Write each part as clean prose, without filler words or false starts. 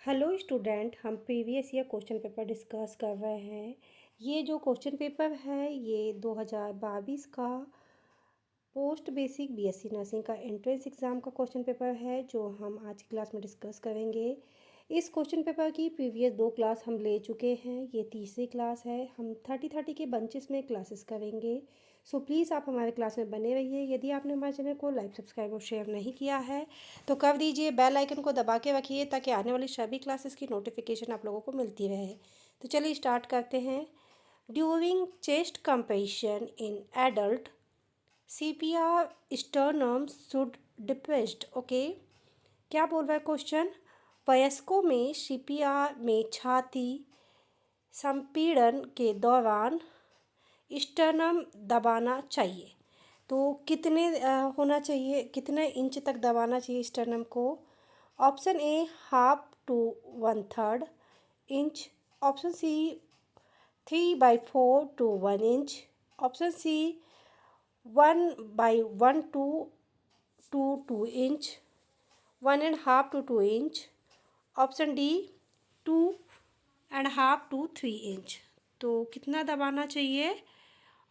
Hello student, हम previous year question paper discuss कर रहे हैं। ये जो क्वेश्चन पेपर है ये 2022 का पोस्ट बेसिक बीएससी नर्सिंग का एंट्रेंस एग्ज़ाम का क्वेश्चन पेपर है जो हम आज की क्लास में डिस्कस करेंगे। इस क्वेश्चन पेपर की प्रीवियस 2 क्लास हम ले चुके हैं, ये तीसरी क्लास है। हम 30-30 के बंचेस में क्लासेस करेंगे। सो प्लीज़ आप हमारे क्लास में बने रहिए। यदि आपने हमारे चैनल को लाइक, सब्सक्राइब और शेयर नहीं किया है तो कर दीजिए। बेल आइकन को दबा के रखिए ताकि आने वाली सभी क्लासेस की नोटिफिकेशन आप लोगों को मिलती रहे। तो चलिए स्टार्ट करते हैं। During chest compression in adult CPR sternum should depressed। Okay, क्या बोल रहा है क्वेश्चन? वयस्कों में CPR में छाती संपीड़न के दौरान स्टर्नम दबाना चाहिए। तो कितने होना चाहिए, कितने इंच तक दबाना चाहिए स्टर्नम को? Option A 1/2 to 1/3 inch, option C 3/4 to 1 inch, option C 1/1 to 2 inch, 1.5 to 2 inch, option D 2.5 to 3 inch. तो कितना दबाना चाहिए?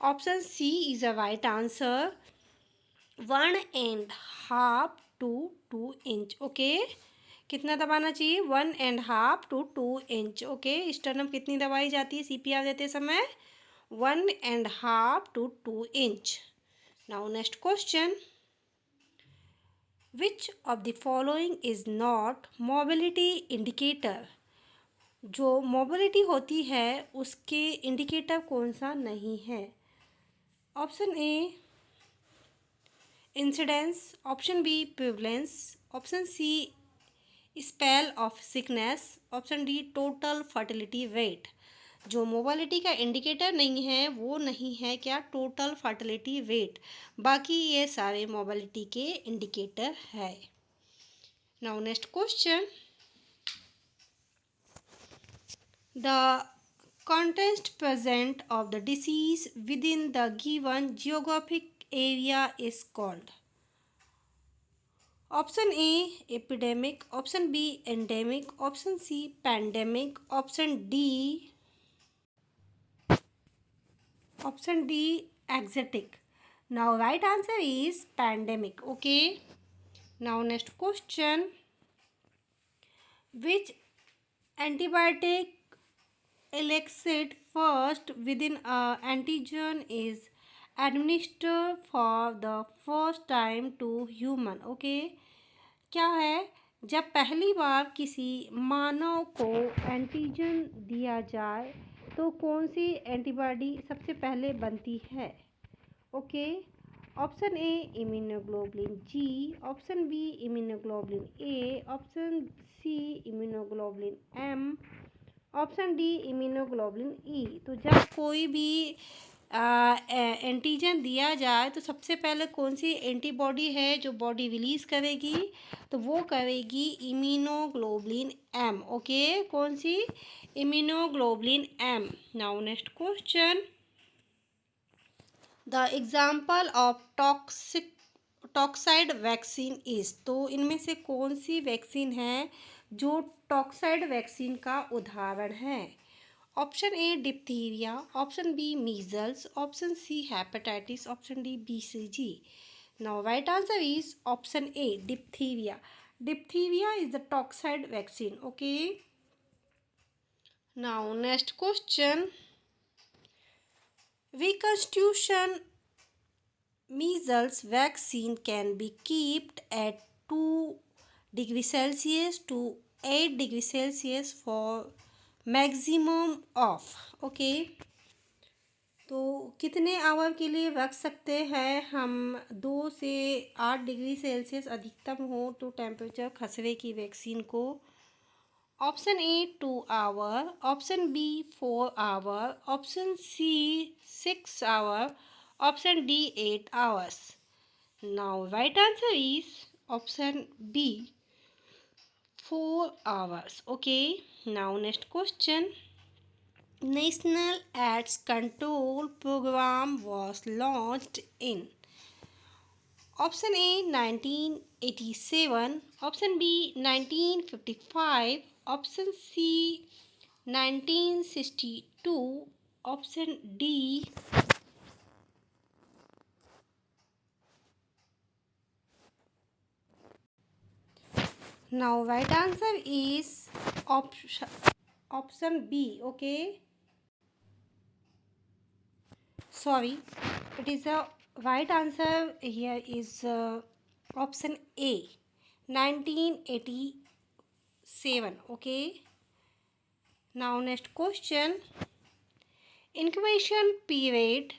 Option C is a right answer, 1.5 to 2 inch. Okay, कितना दबाना चाहिए? 1.5 to 2 इंच। ओके, स्टर्नम कितनी दबाई जाती है CPR देते समय? 1.5 to 2 इंच। Now next question, which of the following is not mobility indicator? जो मोबिलिटी होती है उसके इंडिकेटर कौन सा नहीं है? Option A incidence, option B prevalence, option C spell of sickness, option D total fertility rate. जो मोबिलिटी का इंडिकेटर नहीं है वो नहीं है क्या? Total fertility rate. बाकी ये सारे मोबिलिटी के इंडिकेटर है। Now next question, the context present of the disease within the given geographic area is called? Option A epidemic, option B endemic, option C pandemic, option D exotic. Now right answer is pandemic. Okay, now next question, which antibiotic elicited first within a antigen is administered for the first time to human? Okay, क्या है? जब पहली बार किसी मानव को antigen दिया जाए तो कौन सी एंटीबॉडी सबसे पहले बनती है? Okay, option A immunoglobulin G, option B immunoglobulin A, option C immunoglobulin M, option D immunoglobulin E. तो जब कोई भी एंटीजन दिया जाए तो सबसे पहले कौन सी एंटीबॉडी है जो बॉडी रिलीज करेगी? तो वो करेगी इम्यूनोग्लोबुलिन एम। ओके, कौन सी? Immunoglobulin M. Now next question, the example of toxoid vaccine is. तो इनमें से कौन सी वैक्सीन है जो टॉक्साइड वैक्सीन का उदाहरण है? Option A diphtheria, option B measles, option C hepatitis, option D BCG। Now right answer is option A diphtheria. Diphtheria is the toxoid vaccine. Okay, now next question, reconstitution measles vaccine can be kept at 2 degrees Celsius to 8 degrees Celsius for maximum of। Okay, तो कितने our के लिए रख सकते हैं हम? 2 से 8 degree Celsius अधिकतम हो तो टेम्परेचर खसरे की वैक्सीन को। Option A 2 hour, option B 4 hour, option C 6 hour, option D 8 hours. Now right answer is option B 4 hours. Okay, now next question, national AIDS control programme was launched in. Option A 1987, option B 1955, option C 1962, option D. Now right answer is option B. Okay, sorry, it is the right answer here is option A 1987. Okay, now next question. Incubation period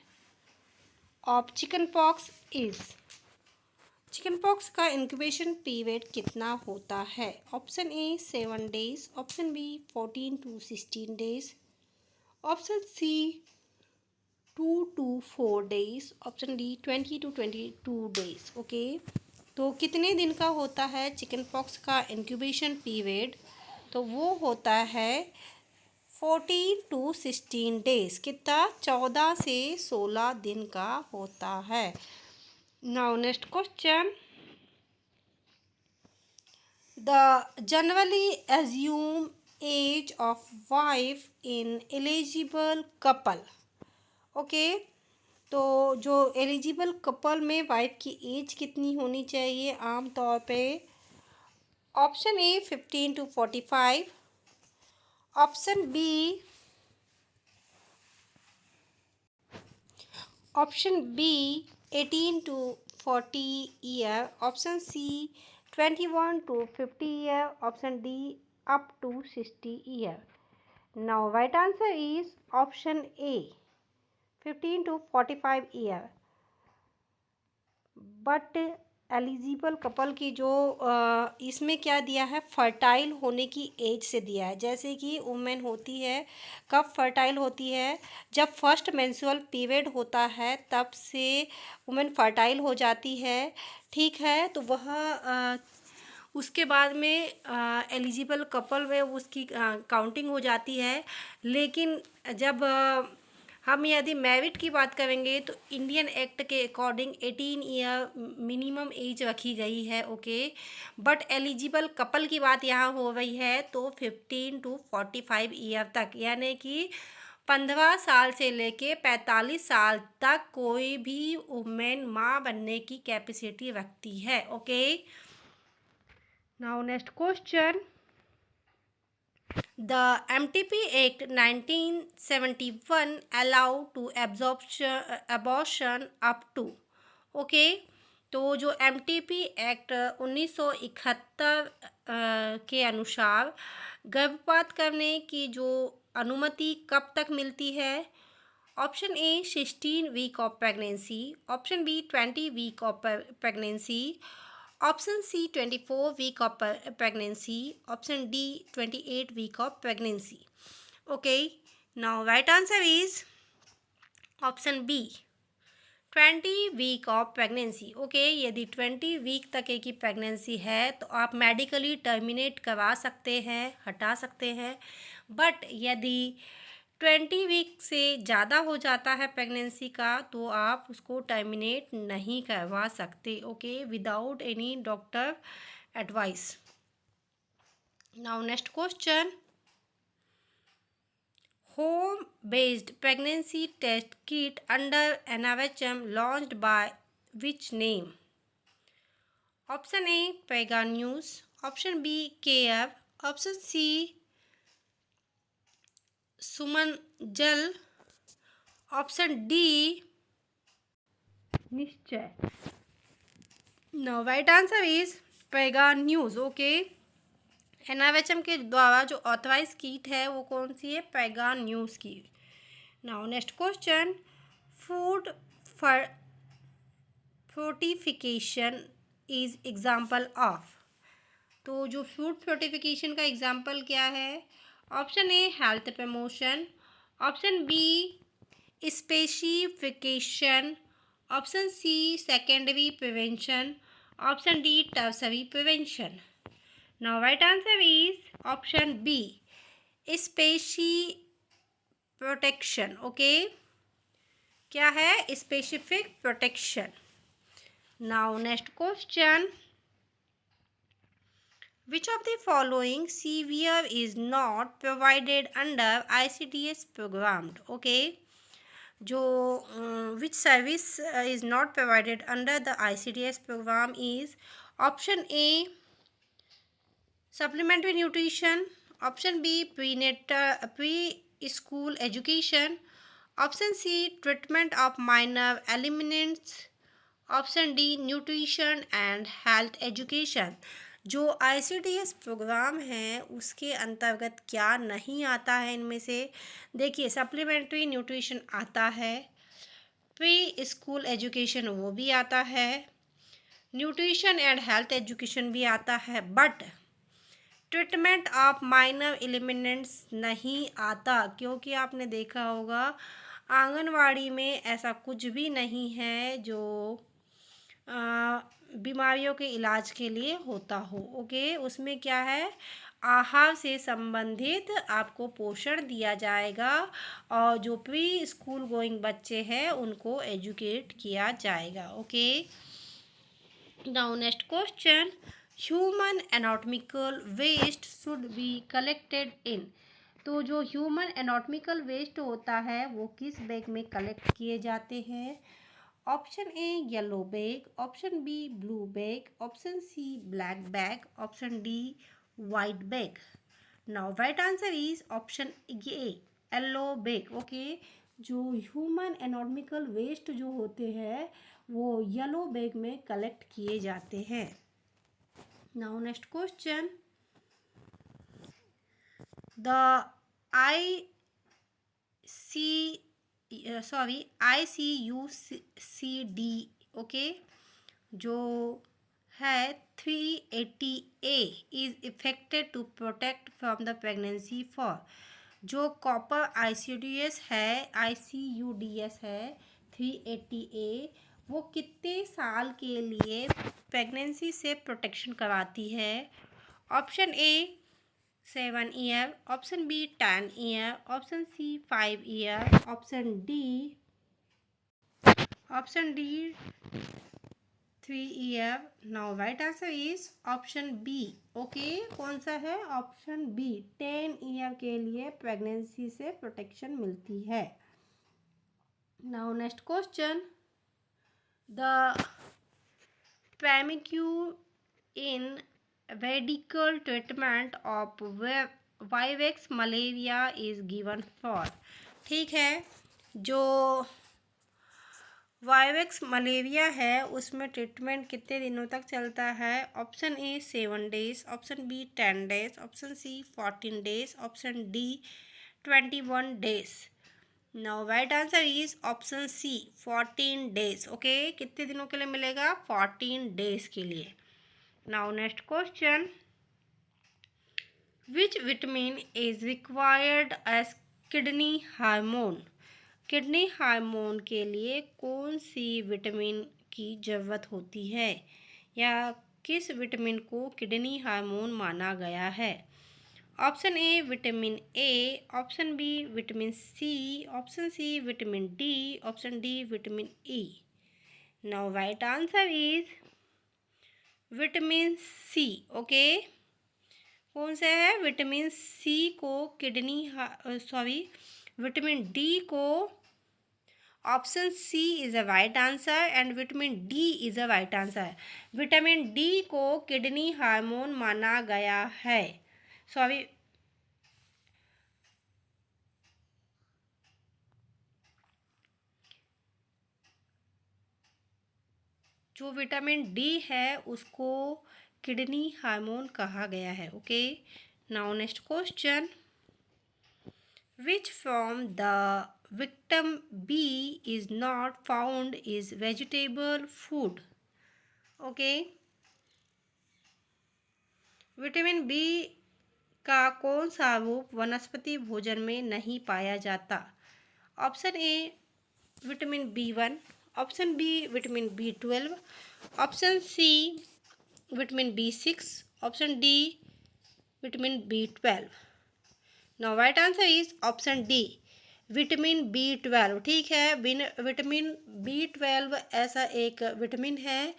of chickenpox is, chickenpox का incubation period कितना होता है? Option A 7 days, option B 14 to 16 days, option C 2 to 4 days, option D 20 to 22 days. Okay, तो कितने दिन का होता है चिकनपॉक्स का इंक्यूबेशन पीरियड? तो वो होता है 14 to 16 days. कितना? 14 से 16 दिन का होता है. Now next question. The generally assumed age of wife in eligible couple. Okay, तो जो एलिजिबल कपल में वाइफ की एज कितनी होनी चाहिए आमतौर पे? Option A 15 to 45, option B 18 to 40 year, option C 21 to 50 year, option D up to 60 year. Now right answer is option A 15 to 45 year. But eligible couple की जो इसमें क्या दिया है, फर्टाइल होने की एज से दिया है. जैसे कि वुमेन होती है, कब फर्टाइल होती है? जब फर्स्ट मेंस्ट्रुअल पीरियड होता है तब से वुमेन फर्टाइल हो जाती है. ठीक है, तो वह उसके बाद में एलिजिबल कपल में उसकी काउंटिंग हो जाती है. लेकिन जब हम यदि मैरिड की बात करेंगे तो इंडियन एक्ट के अकॉर्डिंग 18 ईयर मिनिमम एज रखी गई है. ओके, बट एलिजिबल कपल की बात यहाँ हो रही है तो 15 to 45 ईयर तक, यानी कि 15 साल से लेके 45 साल तक कोई भी वुमेन माँ बनने की कैपेसिटी रखती है. Okay, now next question. The MTP Act 1971 allowed to abortion up to. Okay, तो जो MTP एक्ट 1971 के अनुसार गर्भपात करने की जो अनुमति कब तक मिलती है? Option A 16 week of pregnancy, option B 20 week of pregnancy, option C 24 week of pregnancy, option D 28 week of pregnancy. Okay, now right answer is option B 20 week of pregnancy. Okay, यदि 20 week तक की pregnancy है तो आप medically terminate करवा सकते हैं, हटा सकते हैं. बट यदि 20 वीक से ज़्यादा हो जाता है प्रेगनेंसी का तो आप उसको टर्मिनेट नहीं करवा सकते. Okay, without any doctor advice. Now next question. Home based pregnancy test kit under NIHM launched by which name? Option A Prega News, option B care, option C Suman Jal, option D Nishchay. No, right answer is Prega News. Okay, NIHM के द्वारा जो authorise kit है वो कौन सी है? पेगा न्यूज़ की. Now next question. Food fortification is example of. तो जो फूड फोर्टिफिकेशन का एग्जाम्पल क्या है? Option A health promotion, option B specification, option C secondary prevention, option D tertiary prevention. Now right answer is option B specific protection. Okay, क्या है? Specific protection. Now next question. Which of the following CVR is not provided under ICDS program? Okay. Which service is not provided under the ICDS program is option A supplementary nutrition, option B preschool education, option C treatment of minor ailments, option D nutrition and health education. जो ICDS programme है उसके अंतर्गत क्या नहीं आता है इनमें से? देखिए, सप्लीमेंट्री न्यूट्रिशन आता है, प्री स्कूल एजुकेशन वो भी आता है, न्यूट्रिशन एंड हेल्थ एजुकेशन भी आता है, but treatment of minor elements नहीं आता, क्योंकि आपने देखा होगा आंगनवाड़ी में ऐसा कुछ भी नहीं है जो बीमारियों के इलाज के लिए होता हो। ओके, उसमें क्या है, आहार से संबंधित आपको पोषण दिया जाएगा और जो प्री स्कूल गोइंग बच्चे हैं उनको एजुकेट किया जाएगा। Okay, now next question, human anatomical waste should be collected in. तो जो ह्यूमन एनाटॉमिकल वेस्ट होता है वो किस बैग में कलेक्ट किए जाते हैं? Option A yellow bag, option B blue bag, option C black bag, option D white bag. Now right answer is option A yellow bag. Okay, जो ह्यूमन एनाटॉमिकल वेस्ट जो होते हैं वो येलो बैग में collect किए जाते हैं। Now next question, the ICUCD, okay, जो है 380A is effected to protect from the pregnancy for. जो कॉपर ICDS है, ICUDS है 380A, वो कितने साल के लिए प्रेगनेंसी से प्रोटेक्शन करवाती है? Option A 7 year, option B 10 year, option C 5 year, option D 3 year. Now right answer is option B. Okay, कौन सा है? ऑप्शन बी, 10 ईयर के लिए प्रेगनेंसी से प्रोटेक्शन मिलती है। Now next question, the primaquine in radical treatment of vivax malaria is given for. ठीक है, जो वाइवेक्स मलेरिया है उसमें ट्रीटमेंट कितने दिनों तक चलता है? Option A 7 days, option B 10 days, option C 14 days, option D 21 days. Now right answer is option C 14 days. Okay, कितने दिनों के लिए मिलेगा? 14 डेज के लिए। Now next question, which vitamin is required as kidney hormone. Kidney hormone के लिए कौन सी विटामिन की ज़रूरत होती है, या किस विटामिन को किडनी हार्मोन माना गया है? Option A vitamin A, option B vitamin C, option C vitamin D, option D vitamin E. Now right answer is vitamin C. Okay, कौन सा है? विटामिन सी को विटामिन डी को, option C is a right answer and vitamin D is a right answer. Vitamin D को kidney hormone माना गया है। जो विटामिन डी है उसको किडनी हार्मोन कहा गया है। Okay, now next question, which from the vitamin B is not found is vegetable food. Okay, vitamin B का कौन सा रूप वनस्पति भोजन में नहीं पाया जाता? Option A vitamin B1, option B vitamin B12, option C vitamin B6, option D vitamin B12। Now right answer is option D vitamin B12। ठीक है, विटामिन B12 ऐसा एक विटामिन है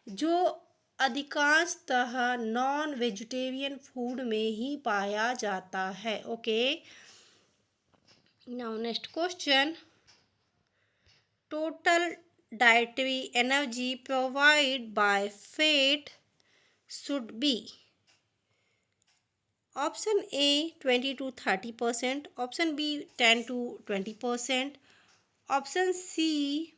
जो अधिकांशतः नॉन वेजिटेरियन फूड में ही पाया जाता है। Okay, now next question, total dietary energy provided by fat should be option A 20 to 30%, option B 10 to 20%, option C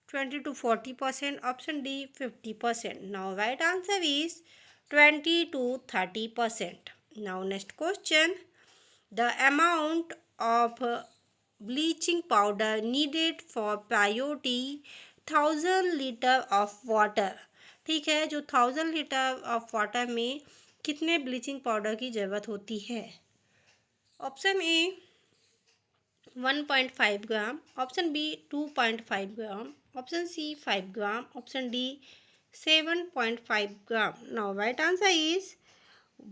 20 to 40%, option D 50%. Now right answer is 20 to 30%. Now next question, the amount of bleaching powder needed for priority 1000 litre of water. ठीक है, जो 1000 litre of water में कितने bleaching powder की ज़रूरत होती है? Option A 1.5 gram, option B 2.5 gram, option C 5 gram, option D 7.5 gram. Now right answer is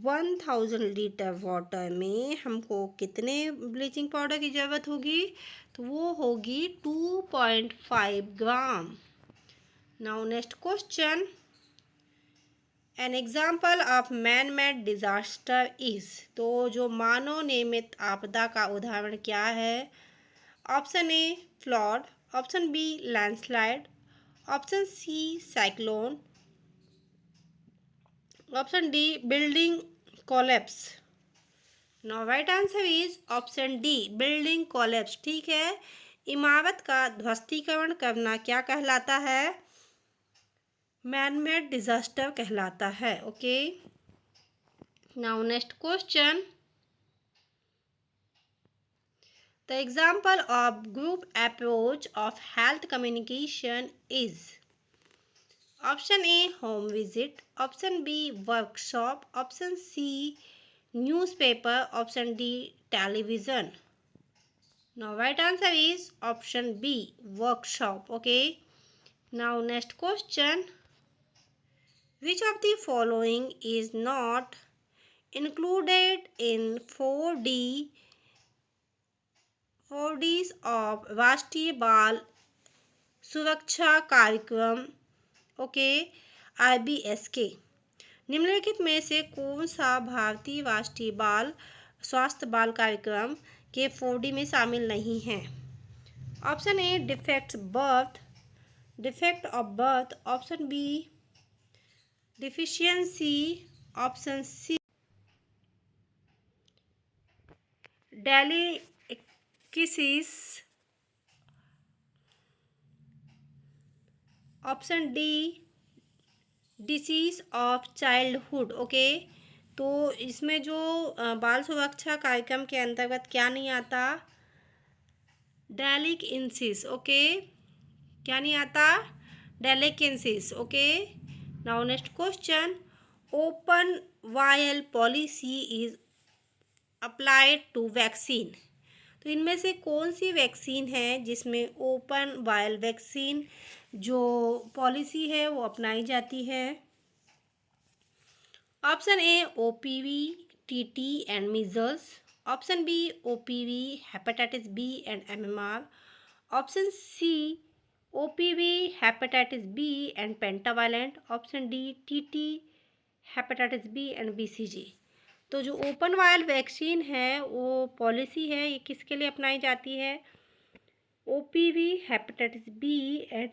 1000 litre water में हमको कितने ब्लीचिंग पाउडर की ज़रूरत होगी? तो वो होगी 2.5 gram. Now next question, an example of man made disaster is. तो जो मानव निर्मित आपदा का उदाहरण क्या है? Option A flood, option B landslide, option C cyclone, option D building collapse. Now right answer is option D building collapse. ठीक है, इमारत का ध्वस्तीकरण करना क्या कहलाता है? मैन मेड डिजास्टर कहलाता है। Okay, now next question, the example of group approach of health communication is. Option A home visit, option B workshop, option C newspaper, option D television. Now right answer is option B workshop. Okay, now next question, which of the following is not included in 4Ds of राष्ट्रीय बाल सुरक्षा कार्यक्रम? Okay, RBSK। निम्नलिखित में से कौन सा भारतीय राष्ट्रीय बाल स्वास्थ्य बाल कार्यक्रम के 4D में शामिल नहीं है? Option A defect of birth, option B deficiency, option C delicacies, option D disease of childhood. Okay, तो इसमें जो बाल सुरक्षा कार्यक्रम के अंतर्गत क्या नहीं आता? डेलिकेंसीज। ओके, क्या नहीं आता? Delicacies. Okay, now next question, open vial policy is applied to vaccine. तो इनमें से कौन सी वैक्सीन है जिसमें ओपन वायल वैक्सीन जो पॉलिसी है वो अपनाई जाती है? Option A OPV, TT and measles, option B OPV, hepatitis B and MMR, option C OPV, hepatitis B and pentavalent, option D TT, hepatitis B and BCG। तो जो open vial vaccine है वो policy है, ये किसके लिए अपनाई जाती है? OPV, hepatitis B and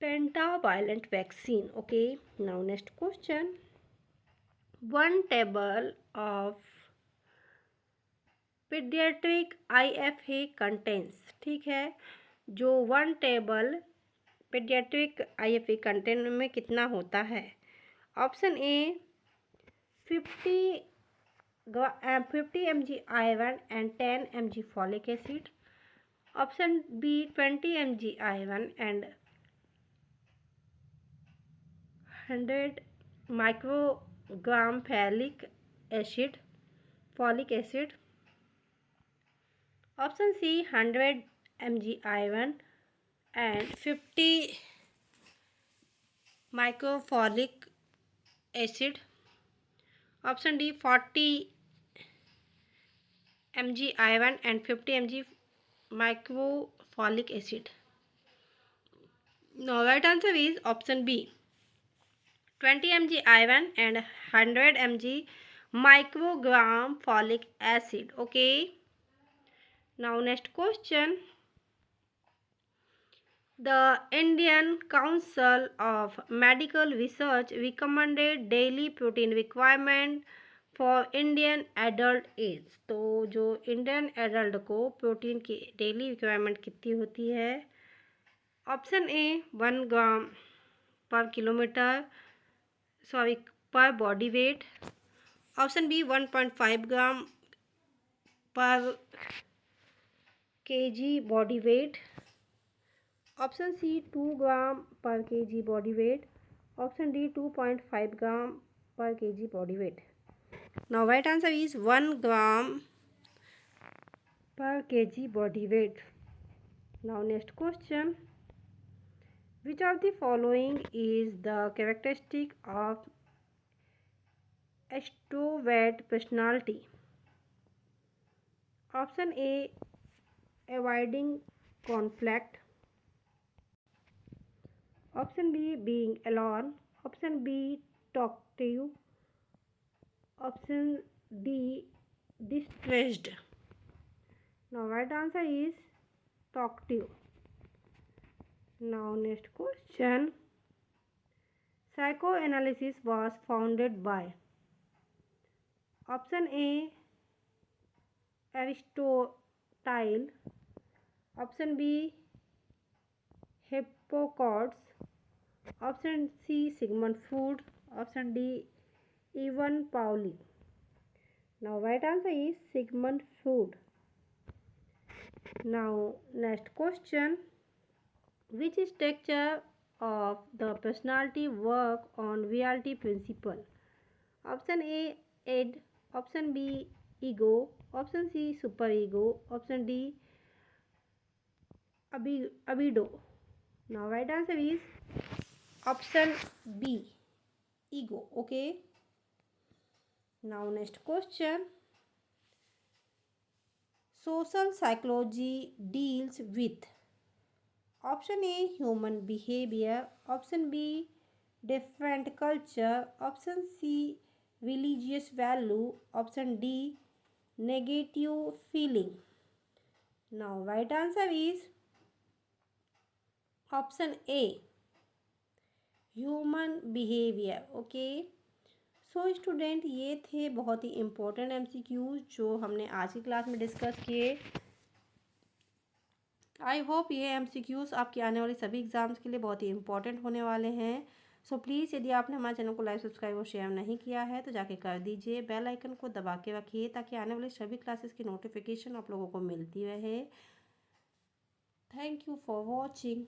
pentavalent vaccine. Okay, now next question, 1 table of pediatric IFA contents. ठीक है, जो 1 टेबल पीडियाट्रिक IFA कंटेंट में कितना होता है? Option A 50 mg iron and 10 mg folic acid, option B 20 mg iron and 100 microgram folic acid, option C 100 mg iron and 50 micro folic acid, option D 40 mg iron and 50 mg micro folic acid. Now right answer is option B. 20 mg iron and 100 mg microgram folic acid. Okay. Now next question. The Indian Council of Medical Research recommended daily protein requirement for Indian adult age. तो जो Indian adult को protein की daily requirement कितनी होती है? Option A 1 gram per kilometre, sorry per body weight. Option B 1.5 gram per KG body weight. Option C 2 gram per KG body weight. Option D 2.5 gram per KG body weight. Now right answer is 1 gram per kg body weight. Now next question. Which of the following is the characteristic of extrovert personality? Option A, avoiding conflict. Option B, being alone. Option B, talkative. Option D, distressed. Now right answer is talkative. Now next question. Psychoanalysis was founded by. Option A, Aristotle. Option B, Hippocrates. Option C, Sigmund Freud. Option D, Ivan Pauli. Now right answer is Sigmund Freud. Now next question. Which structure of the personality work on reality principle? Option A, id. Option B, ego. Option C, superego. Option D, abido. Now right answer is option B, ego. Okay. Now next question. Social psychology deals with. Option A, human behavior. Option B, different culture. Option C, religious value. Option D, negative feeling. Now right answer is option A, human behavior. Okay. So student, ये थे बहुत ही important MCQs जो हमने आज की class में discuss किए। I hope ये एमसीक्यूज आपके आने वाले सभी एग्ज़ाम्स के लिए बहुत ही इम्पोर्टेंट होने वाले हैं। सो प्लीज़ यदि आपने हमारे चैनल को लाइक, सब्सक्राइब और शेयर नहीं किया है तो जाके कर दीजिए। बेल आइकन को दबा के रखिए ताकि आने वाले सभी क्लासेस की नोटिफिकेशन आप लोगों को मिलती रहे। Thank you for watching.